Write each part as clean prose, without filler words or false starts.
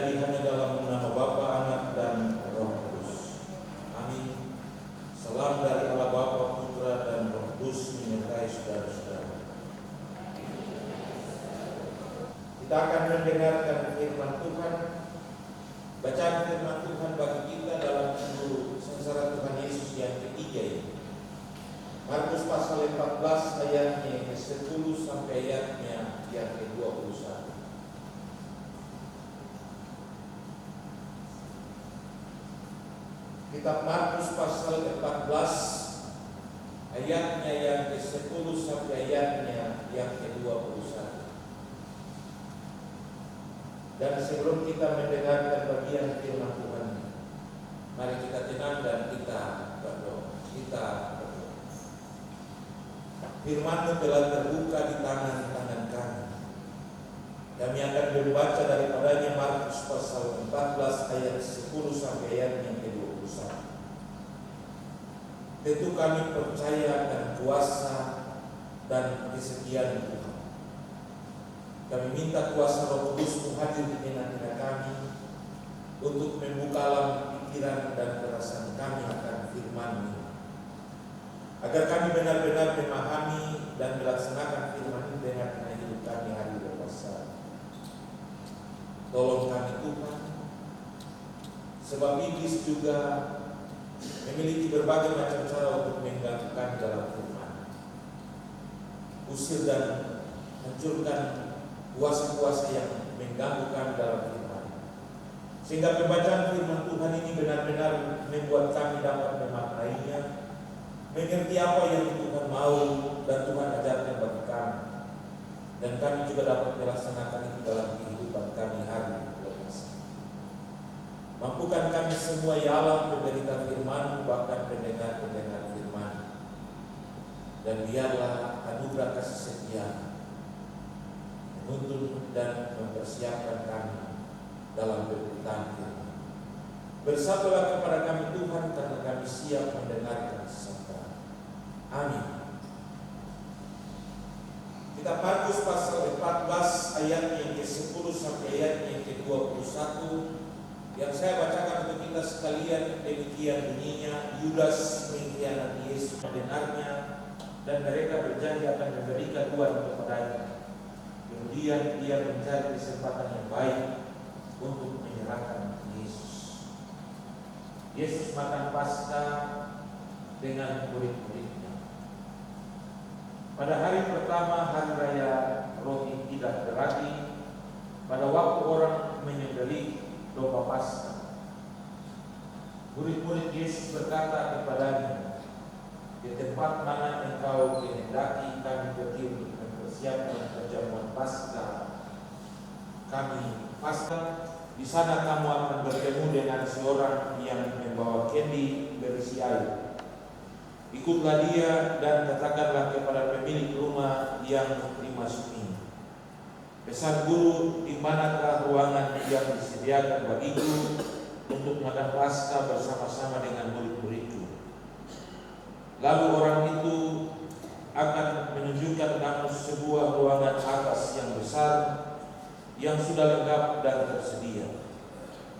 terjadi hanya dalam nama Bapa, Anak, dan Roh Kudus. Amin. Salam dari Allah Bapa, Putra, dan Roh Kudus menyertai saudara-saudara. Kita akan mendengarkan firman Tuhan. Bacaan firman Tuhan bagi kita dalam Injil sengsara Tuhan Yesus yang ketiga ini. Markus pasal 14 ayatnya yang ke-10 sampai ayatnya yang ke-21. Kitab Markus pasal 14 ayatnya yang ke-10 sampai ayatnya yang ke-21. Dan sebelum kita mendengarkan bagian firman Tuhan, mari kita tenang dan kita berdoa. Firman-Mu telah terbuka di tangan-tangan kami. Kami akan membaca daripadanya Markus pasal 14 ayat 10 sampai ayat yang ke-21. Tentu kami percaya dan kuasa dan kesetiaan Tuhan. Kami minta kuasa Roh Kudus hadir di tengah-tengah kami untuk membuka alam pikiran dan perasaan kami akan firman-Mu, agar kami benar-benar memahami dan melaksanakan firman-Mu di tengah-tengah hidup kami hari berpuasa. Tolong kami Tuhan, sebab iblis juga memiliki berbagai macam cara untuk mengganggu kami dalam firman. Usir dan hancurkan kuasa-kuasa yang mengganggu kami dalam firman, sehingga pembacaan firman Tuhan ini benar-benar membuat kami dapat memaknainya, mengerti apa yang Tuhan mau dan Tuhan ajarkan bagi kami, dan kami juga dapat melaksanakan itu dalam kehidupan kami hari berpuasa. Mampukan kami semua ya Allah penderita firman, bahkan pendengar-pendengar firman, dan biarlah anugerah kasih setia menuntun dan mempersiapkan kami dalam pemberitaan firman. Bersabdalah kepada kami Tuhan, karena kami siap mendengarkan sabda. Amin. Kitab Markus pasal 14 ayat yang ke-10 sampai ayat yang ke-21 yang saya bacakan untuk kita sekalian. Demikian bunyinya: Yudas mengkhianati Yesus mendengarnya, dan mereka berjanji akan memberikan uang kepadanya. Kemudian dia mencari kesempatan yang baik untuk menyerahkan Yesus. Yesus makan Paskah dengan murid-muridnya. Pada hari pertama hari raya roti tidak beragi, pada waktu orang menyembelih domba Paskah, murid-murid Yesus berkata kepadanya, "Di tempat mana engkau kehendaki kami pergi untuk mempersiapkan perjamuan Paskah di sana kamu akan bertemu dengan seorang yang membawa kendi berisi air. Ikutlah dia dan katakanlah kepada pemilik rumah yang dimasuki, pesan guru, di manakah ruangan yang disediakan bagiku untuk makan Paskah bersama-sama dengan murid-muridku?" Lalu orang itu akan menunjukkan kamu sebuah ruangan atas yang besar yang sudah lengkap dan tersedia.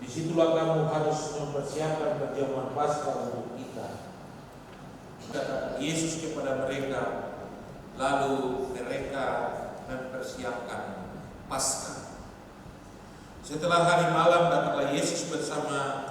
Disitulah kamu harus mempersiapkan perjamuan Paskah untuk kita. Kata Yesus kepada mereka, lalu mereka mempersiapkan Paskah. Setelah hari malam, datanglah Yesus bersama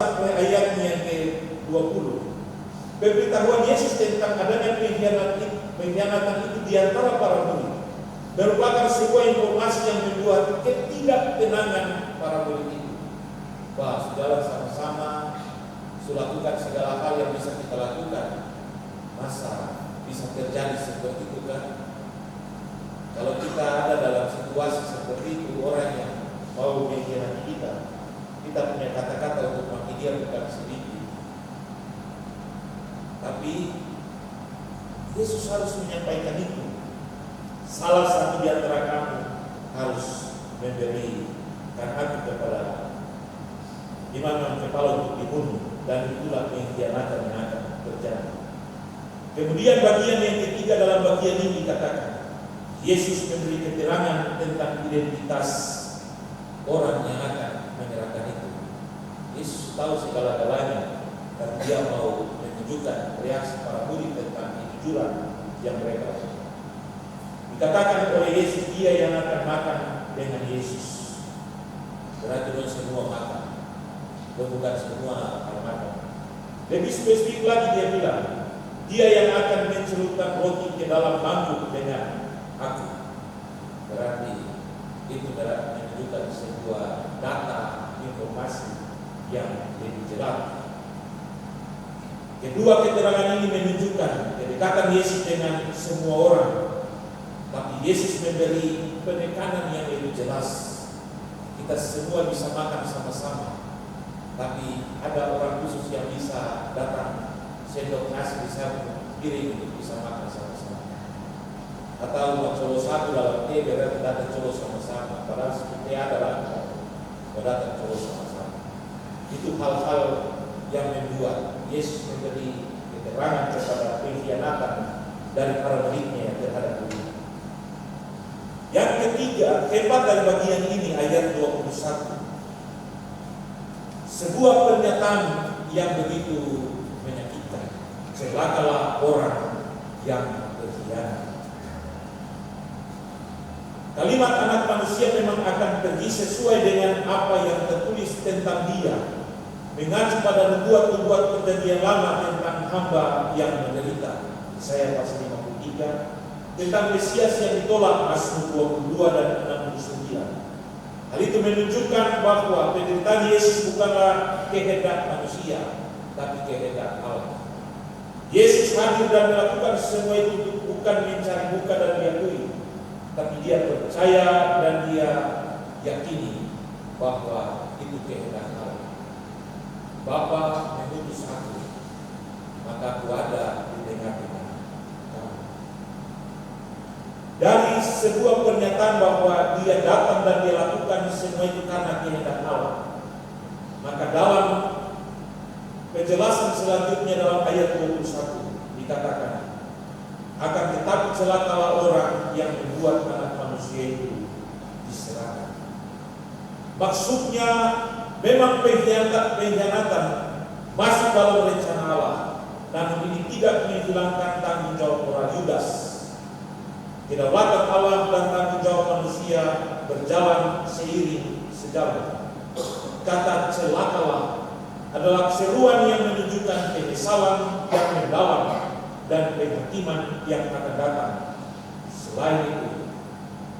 sampai ayatnya yang ke-20. Pemberitahuan Yesus tentang adanya pengkhianatan itu di antara para murid merupakan sebuah informasi yang membuat ketidaktenangan para murid itu. Wah, saudara, sama-sama lakukan segala hal yang bisa kita lakukan. Masa bisa terjadi seperti itu kan? Kalau kita ada dalam situasi seperti itu, orang yang mau mengkhianati kita punya kata-kata untuk maki dia bukan sedikit. Tapi Yesus harus menyampaikan itu. Salah satu di antara kamu harus memberikan aku kepada imam kepala untuk dibunuh, dan itulah pengkhianatan yang akan terjadi. Kemudian bagian yang ketiga dalam bagian ini dikatakan Yesus memberi keterangan tentang identitas orang yang akan menyerahkan itu. Yesus tahu segala-galanya dan dia mau menunjukkan reaksi para murid tentang kejujuran yang mereka lakukan. Dikatakan oleh Yesus, dia yang akan makan dengan Yesus. Berarti bukan semua makan, bukan semua akan makan. Lebih spesifik lagi dia bilang, dia yang akan mencelupkan roti ke dalam mangkuk dengan aku. Berarti itu menunjukkan sebuah data informasi yang lebih jelas. Kedua keterangan ini menunjukkan kedekatan Yesus dengan semua orang, tapi Yesus memberi penekanan yang lebih jelas. Kita semua bisa makan sama-sama, tapi ada orang khusus yang bisa datang sendok nasi di satu piring untuk bisa makan sama-sama. Atau colo satu dalam teh berarti datang colo sama-sama, padahal seperti adalah datang colo sama-sama. Itu hal-hal yang membuat Yesus memberi keterangan kepada pengkhianatan dari para muridnya terhadap dunia. Yang ketiga, hebat dari bagian ini ayat 21. Sebuah pernyataan yang begitu menyakitkan. Celakalah orang yang berkhianat. Kalimat anak manusia memang akan pergi sesuai dengan apa yang tertulis tentang dia, mengacu pada nubuat-nubuat perjanjian lama tentang hamba yang menderita. Yesaya pasal 53, tentang Mesias yang ditolak, Mazmur 22 dan 69. Hal itu menunjukkan bahwa penderitaan Yesus bukanlah kehendak manusia, tapi kehendak Allah. Yesus hadir dan melakukan semua itu bukan mencari muka dan diakui, tapi dia percaya dan dia yakini bahwa itu kehendak Allah. Bapa mengutus aku, maka aku ada di tengah-tengah kamu. Dari sebuah pernyataan bahwa dia datang dan dia lakukan semua itu karena kehendak Allah, maka dalam penjelasan selanjutnya dalam ayat 21 dikatakan, akan tetapi celakalah orang yang membuat anak manusia itu diserahkan. Maksudnya memang pengkhianatan masih dalam rencana Allah, namun ini tidak menghilangkan tanggung jawab orang Yudas. Kedaulatan Allah dan tanggung jawab manusia berjalan seiring sejalan. Kata celakalah adalah seruan yang menunjukkan penyesalan yang mendalam dan penghakiman yang akan datang. Selain itu,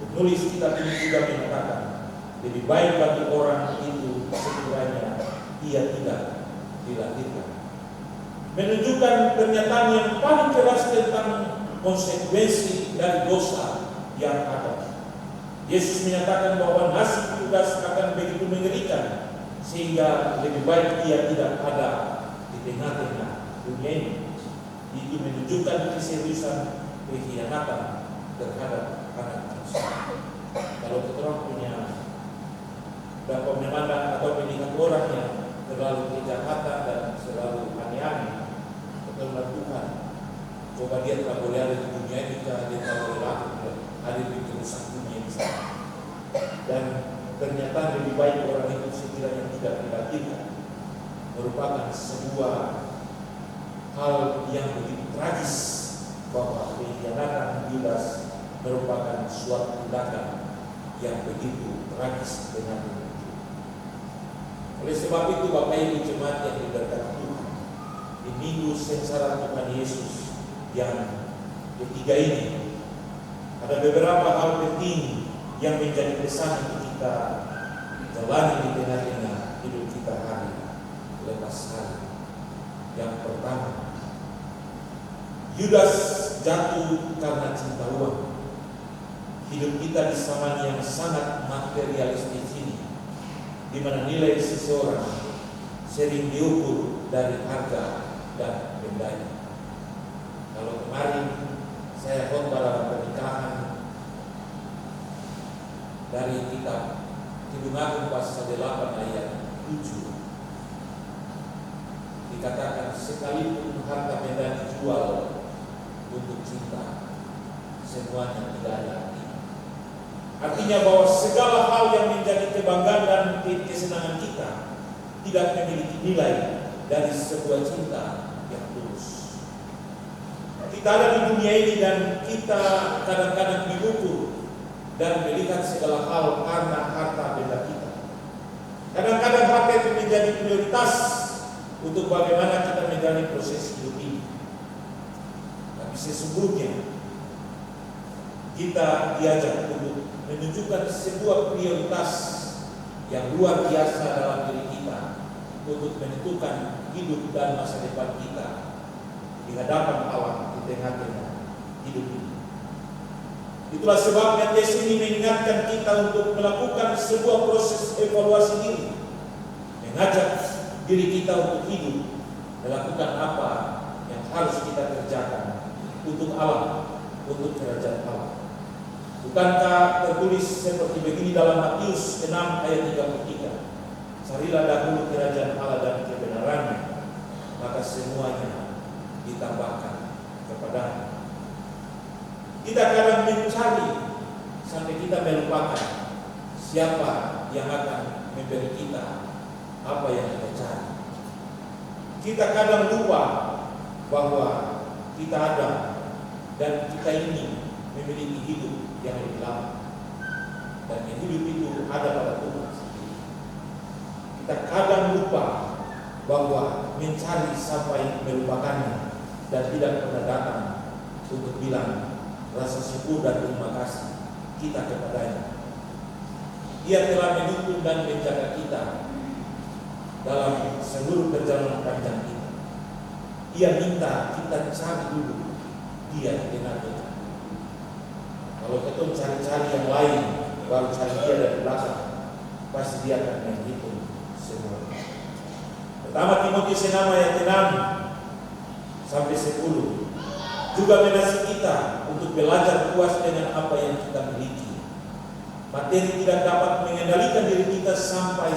penulis kitab ini juga menyatakan lebih baik bagi orang itu sekiranya ia tidak dilahirkan. Menunjukkan pernyataan yang paling keras tentang konsekuensi dari dosa yang ada. Yesus menyatakan bahwa nasib Yudas akan begitu mengerikan, sehingga lebih baik dia tidak ada di tengah-tengah dunia ini. Itu menunjukkan keseriusan pengkhianatan terhadap anak manusia. Kalau kita punya dapat memandang atau melihat orang yang terlalu kejahatan dan selalu aneh-aneh, betul-betul Tuhan, coba dia tak boleh ada di dunia ini, dia tak boleh ada di kerusak dunia ini. Dan ternyata lebih baik orang itu sekiranya tidak dilahirkan, merupakan sebuah hal yang begitu tragis bahwa pengkhianatan Yudas merupakan suatu tindakan yang begitu tragis dengan itu. Oleh sebab itu Bapak Ibu jemaat yang diberkati Tuhan, di minggu sengsara Tuhan Yesus yang ketiga ini, ada beberapa hal penting yang menjadi pesan untuk kita jalani di tengah-tengah hidup kita hari lepas hari. Yang pertama, Yudas jatuh karena cinta uang. Hidup kita di zaman yang sangat materialistis ini, di mana nilai seseorang sering diukur dari harga dan bendanya. Kalau kemarin saya khotbah dalam pernikahan dari kitab Kidung Agung pasal 8 ayat 7, dikatakan sekalipun harta benda dijual untuk cinta, semuanya tidak ada artinya. Artinya bahwa segala hal yang menjadi kebanggaan dan kesenangan kita tidak memiliki nilai dari sebuah cinta yang tulus. Kita ada di dunia ini dan kita kadang-kadang diukur dan melihat segala hal karena harta benda kita. Kadang-kadang harta itu menjadi prioritas untuk bagaimana kita menjalani proses hidup ini. Tapi sesungguhnya kita diajak untuk menunjukkan sebuah prioritas yang luar biasa dalam diri kita untuk menentukan hidup dan masa depan kita di hadapan Allah di tengah-tengah hidup ini. Itulah sebabnya tes ini mengingatkan kita untuk melakukan sebuah proses evaluasi diri, mengajak diri kita untuk hidup, melakukan apa yang harus kita kerjakan untuk Allah, untuk kerajaan Allah. Bukankah tertulis seperti begini dalam Matius 6 ayat 33? Carilah dahulu kerajaan Allah dan kebenarannya, maka semuanya ditambahkan kepadamu. Kita kadang mencari sampai kita melupakan siapa yang akan memberi kita apa yang kita cari. Kita kadang lupa bahwa kita ada dan kita ini memiliki hidup yang lebih lama, dan yang hidup itu ada pada Tuhan sendiri. Kita kadang lupa bahwa mencari sampai melupakannya dan tidak pernah datang untuk bilang rasa syukur dan terima kasih kita kepadanya. Dia telah menuntun dan menjaga kita dalam seluruh perjalanan panjang kita. Dia minta kita cari dulu dia di tengah kita. Kalau kita cari-cari yang lain, baru cari dia dari belakang, pasti dia akan menghitung semua. Pertama Timotius 6 ayat 6 sampai 10 juga menasihati kita untuk belajar puas dengan apa yang kita miliki. Materi tidak dapat mengendalikan diri kita sampai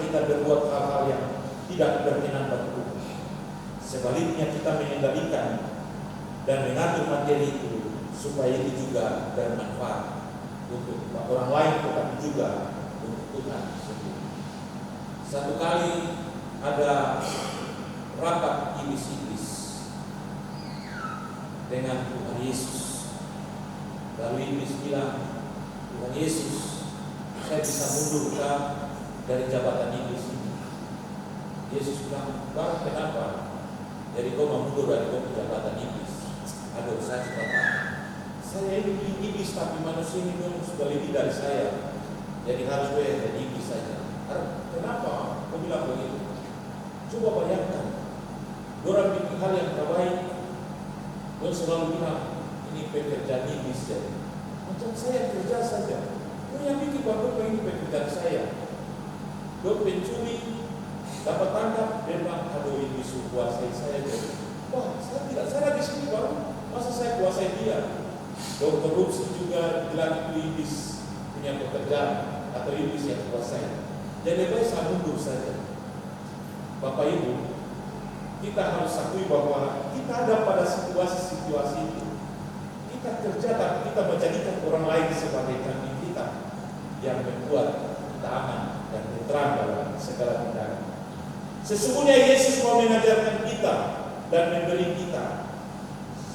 kita berbuat hal-hal yang tidak berkenan bagi Tuhan. Sebaliknya kita mengendalikan dan mengatur materi itu supaya itu juga bermanfaat untuk orang lain, tetapi juga untuk Tuhan sendiri. Satu kali ada rapat iblis-iblis dengan Tuhan Yesus. Lalu iblis bilang, Tuhan Yesus, saya bisa mundur dari jabatan iblis ini. Yesus bilang, Bang, kenapa? Jadi kau mau mundur dari jabatan iblis? Aduh, saya cuma tahu. Saya ini iblis, tapi manusia ini sudah lebih dari saya. Jadi harus gue jadi iblis saja. Kenapa kau bilang begitu? Coba bayangkan, orang bikin hal yang terbaik, gue selalu bilang, ini pekerjaan iblis jadi. Macam saya kerja saja. Gue yang bikin bahwa ini pekerjaan saya. Gue pencuri, dapat tangkap, memang aduh iblis kuasai saya. Wah, saya di sini baru, masa saya kuasai dia? Dokter korupsi juga bilang itu iblis punya pekerjaan atau iblis yang kuasai. Jadi baik saya mundur saja. Bapak Ibu, kita harus akui bahwa kita ada pada situasi-situasi itu. Kita kerja tapi kita menjadikan orang lain sebagai kambing kita yang membuat kita aman dan tentram dalam segala tindakan. Sesungguhnya Yesus mau mengajarkan kita dan memberi kita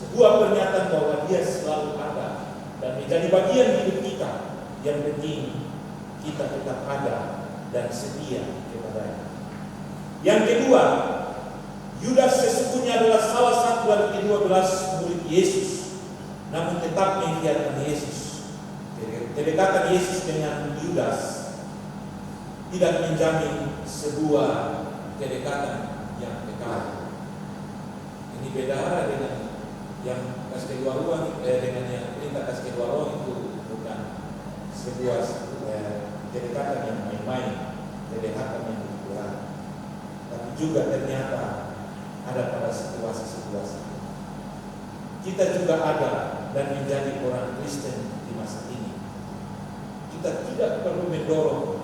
sebuah pernyataan bahwa Dia selalu ada dan menjadi bagian hidup kita. Yang penting kita tetap ada dan setia kepadanya. Yang kedua, Yudas sesungguhnya adalah salah satu dari ke-12 murid Yesus, namun tetap mengkhianati Yesus. Kedekatan Yesus dengan Yudas tidak menjamin sebuah kedekatan yang kekal. Ini beda dengan yang kasih kedua ruang, dengan yang perintah kasih kedua ruang itu bukan sebuah kedekatan yang main-main, kedekatan yang berat, tapi juga ternyata ada pada situasi-situasi. Kita juga ada dan menjadi orang Kristen di masa ini. Kita tidak perlu mendorong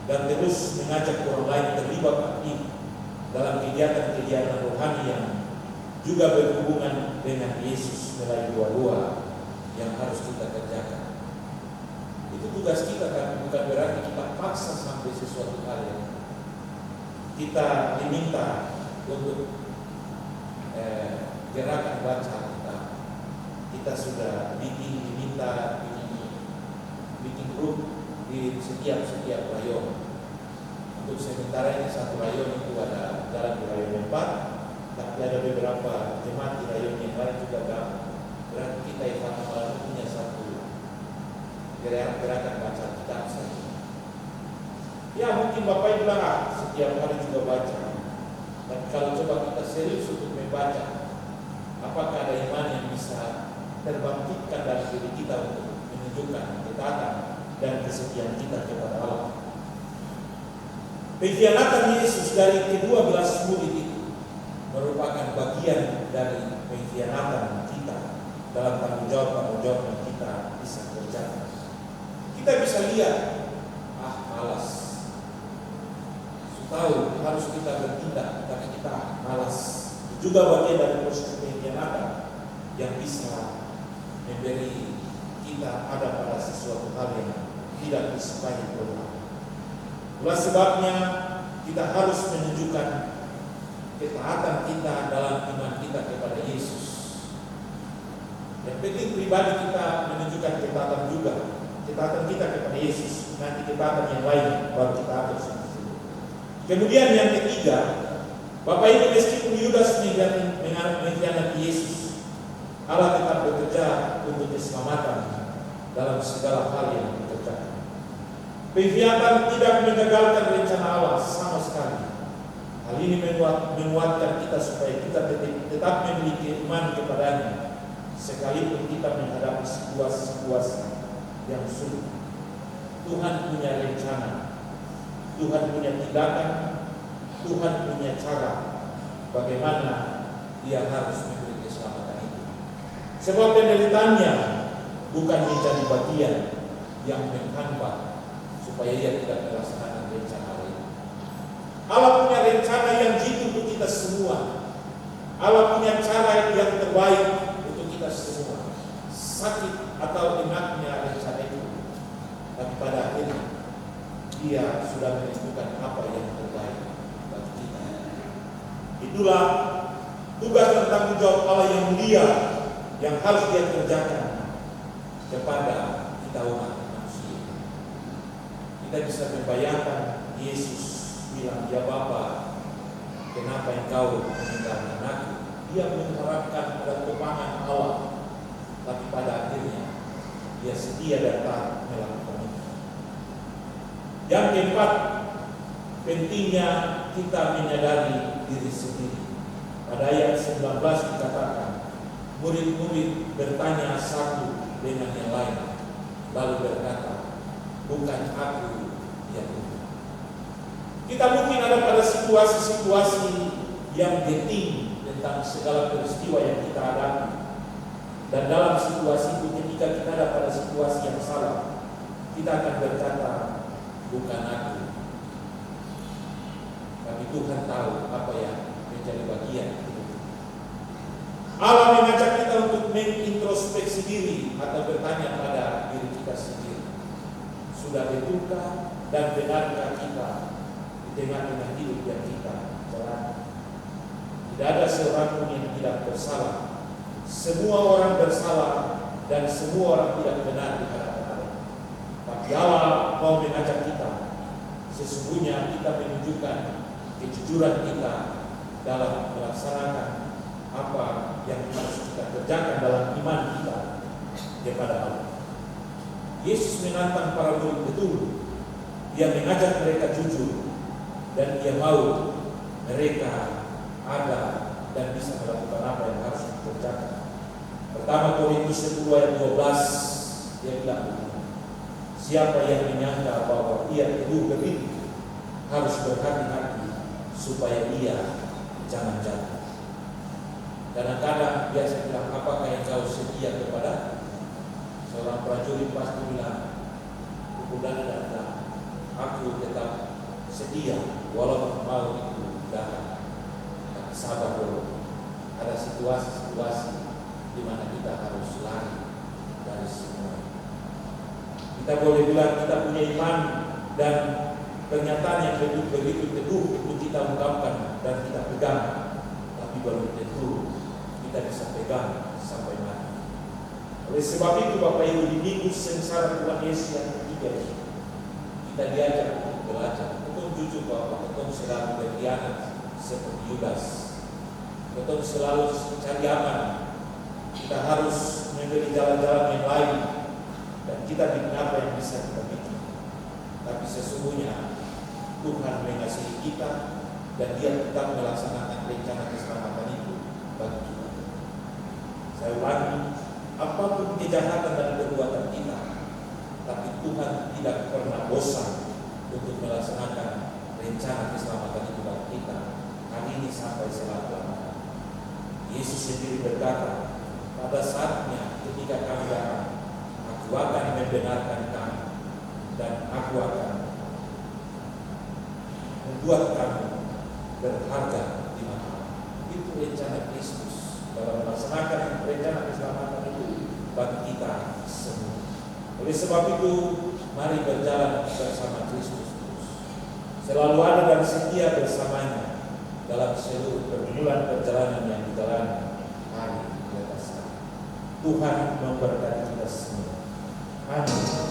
dan terus mengajak orang lain terlibat aktif dalam kegiatan-kegiatan rohani yang juga berhubungan dengan Yesus melalui doa-doa yang harus kita kerjakan. Itu tugas kita kan, bukan berarti kita paksa sampai sesuatu hal yang kita diminta untuk gerakan baca kita. Kita sudah diminta bikin grup di setiap rayon. Untuk sementara ini satu rayon itu ada jalan di rayon 4, tapi ada beberapa jemaat di rayon yang lain juga gabung. Berarti kita yang malam punya satu gerakan baca kitab saja. Ya mungkin Bapak bilang setiap hari juga baca. Dan kalau coba kita serius untuk membaca, apakah ada iman yang bisa terbangkitkan dari diri kita untuk menunjukkan ketaatan dan kesetiaan kita kepada Allah? Pengkhianatan Yesus dari ke-12 murid itu merupakan bagian dari pengkhianatan kita dalam tanggung jawab yang kita bisa kerjakan. Kita bisa lihat, malas. Tahu harus kita bertindak, tapi kita malas. Itu juga bagian dari proses pengkhianatan yang bisa memberi kita ada pada sesuatu hal yang tidak disukai oleh Allah. Itulah sebabnya kita harus menunjukkan ketaatan kita dalam iman kita kepada Yesus. Yang penting pribadi kita menunjukkan ketaatan juga, ketaatan kita kepada Yesus. Nanti ketaatan yang lain baru kita atur sendiri. Kemudian yang ketiga, Bapak Ibu, meskipun Yudas mengkhianati Yesus, Allah tetap bekerja untuk keselamatan dalam segala hal yang dikerjakan. Pengkhianatan tidak mengagalkan rencana Allah sama sekali. Hal ini menguatkan kita supaya kita tetap memiliki iman kepadanya, sekalipun kita menghadapi situasi yang sulit. Tuhan punya rencana, Tuhan punya tindakan, Tuhan punya cara bagaimana Dia harus memberi keselamatan itu. Sebab penderitaannya bukan menjadi bagian yang menghambat supaya Ia tidak melaksanakan rencana Allah. Allah punya rencana yang jitu untuk kita semua. Allah punya cara yang terbaik untuk kita semua. Sakit atau enaknya rencana itu, tapi pada akhirnya Dia sudah menentukan apa yang terbaik bagi kita. Itulah tugas dan tanggung jawab Allah yang mulia yang harus Dia kerjakan kepada kita umat manusia. Kita bisa membayangkan Yesus bilang, "Ya Bapa, kenapa Engkau meninggalkan aku?" Dia mengharapkan ada topangan Allah, tapi pada akhirnya Dia setia dan taat melakukan itu. Yang keempat, pentingnya kita menyadari diri sendiri. Pada ayat 19 dikatakan, murid-murid bertanya satu dengan yang lain, lalu berkata, "Bukan aku yang itu." Kita mungkin ada pada situasi-situasi yang genting tentang segala peristiwa yang kita hadapi. Dan dalam situasi itu, ketika kita ada pada situasi yang salah, kita akan berkata, "Bukan aku." Tapi Tuhan tahu apa yang menjadi bagian hidup. Allah mengajak kita untuk mengintrospeksi diri atau bertanya pada diri kita sendiri. Sudah betulkah dan benarkah kita di tengah-tengah hidup yang kita jalani? Tidak ada seorang pun yang tidak bersalah. Semua orang bersalah dan semua orang tidak benar di hadapan Allah. Tapi Allah mau mengajak kita. Sesungguhnya kita menunjukkan kejujuran kita dalam melaksanakan apa yang harus kita kerjakan dalam iman kita kepada Allah. Yesus menantang para murid betul. Dia mengajak mereka jujur dan dia mau mereka ada dan bisa melakukan apa yang harus dikerjakan. Pertama Korintus 10 ayat 12 dia bilang, siapa yang menyangka bahwa ia teguh begitu harus berhati-hati supaya ia jangan jatuh. Kadang-kadang biasa bilang, apakah yang kau setia kepada? Seorang prajurit pasti bilang, kemudian datang, aku tetap setia walaupun mau itu datang. Tapi sabar dulu. Ada situasi-situasi di mana kita harus lari dari semua. Kita boleh bilang kita punya iman dan pernyataan yang begitu teguh untuk kita ungkapkan dan kita pegang, tapi belum tentu kita bisa pegang sampai mati. Oleh sebab itu Bapak Ibu, di minggu sengsara Tuhan Yesus yang ketiga ini, kita diajak untuk belajar, untuk jujur bahwa kita selalu berkhianat seperti Yudas. Kita selalu mencari aman. Kita harus membeli jalan-jalan yang lain dan kita bikin apa yang bisa kita bikin. Tapi sesungguhnya Tuhan mengasihi kita dan Dia tetap melaksanakan rencana keselamatan itu bagi kita. Saya ulangi, apapun kejahatan dan perbuatan kita, tapi Tuhan tidak pernah bosan untuk melaksanakan rencana keselamatan itu bagi kita hari ini sampai selama-lamanya. Yesus sendiri berkata, pada saatnya ketika kamu datang, aku akan membenarkan kamu dan aku akan membuat kamu berharga di mata Allah. Itu rencana Kristus dalam melaksanakan rencana keselamatan itu bagi kita semua. Oleh sebab itu, mari berjalan bersama Kristus terus. Selalu ada dan setia bersamanya dalam seluruh pergumulan perjalanan yang dijalani hari di atas sana. Tuhan memberkati kita semua. Amin.